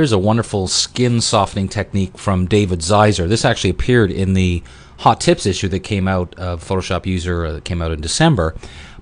Here's a wonderful skin softening technique from David Zeiser. This actually appeared in the Hot Tips issue that came out of Photoshop User that came out in December.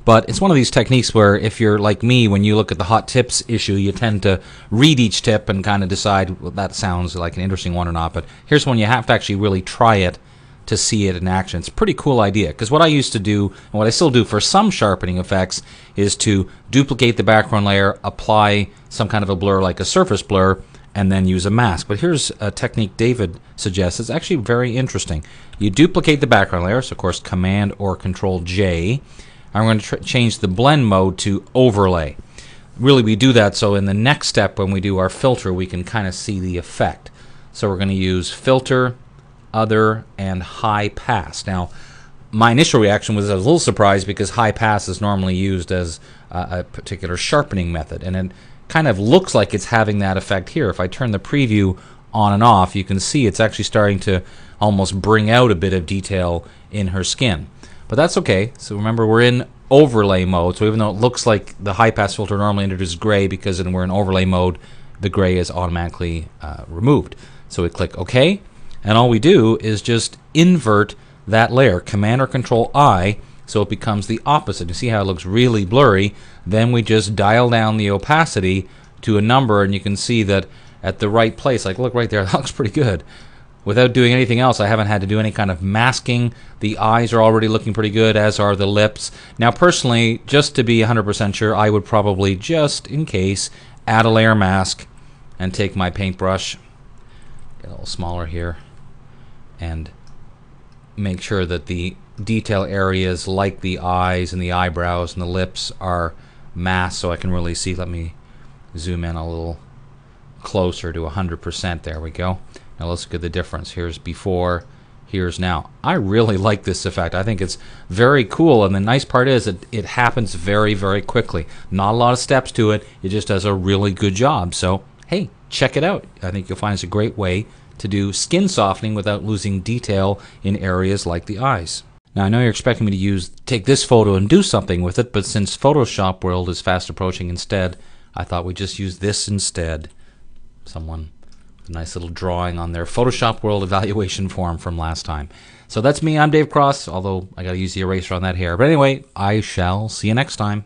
But it's one of these techniques where if you're like me, when you look at the Hot Tips issue, you tend to read each tip and kind of decide, well, that sounds like an interesting one or not. But here's one you have to actually really try it to see it in action. It's a pretty cool idea, because what I used to do, and what I still do for some sharpening effects, is to duplicate the background layer, apply some kind of a blur like a surface blur, and then use a mask. But here's a technique David suggests. It's actually very interesting. You duplicate the background layer, so of course Command or Control J. I'm going to change the blend mode to overlay. Really, we do that so in the next step when we do our filter, we can kind of see the effect. So we're going to use filter, other, and high pass. Now, my initial reaction was I was a little surprised, because high pass is normally used as a particular sharpening method, and it kind of looks like it's having that effect here. If I turn the preview on and off, you can see it's actually starting to almost bring out a bit of detail in her skin. But that's okay. So remember, we're in overlay mode, so even though it looks like the high pass filter normally introduces gray, because when we're in overlay mode, the gray is automatically removed. So we click OK, and all we do is just invert that layer, Command or Control I, so it becomes the opposite. You see how it looks really blurry? Then we just dial down the opacity to a number, and you can see that at the right place, like look right there, that looks pretty good. Without doing anything else, I haven't had to do any kind of masking. The eyes are already looking pretty good, as are the lips. Now personally, just to be 100% sure, I would probably, just in case, add a layer mask and take my paintbrush, get a little smaller here, and make sure that the detail areas like the eyes and the eyebrows and the lips are masked so I can really see. Let me zoom in a little closer to 100%. There we go. Now let's look at the difference. Here's before, here's now. I really like this effect. I think it's very cool, and the nice part is that it happens very, very quickly. Not a lot of steps to it. It just does a really good job. So, hey, check it out. I think you'll find it's a great way to do skin softening without losing detail in areas like the eyes. Now I know you're expecting me to take this photo and do something with it, but since Photoshop World is fast approaching instead, I thought we'd just use this instead. Someone with a nice little drawing on their Photoshop World evaluation form from last time. So that's me, I'm Dave Cross, although I gotta use the eraser on that hair. But anyway, I shall see you next time.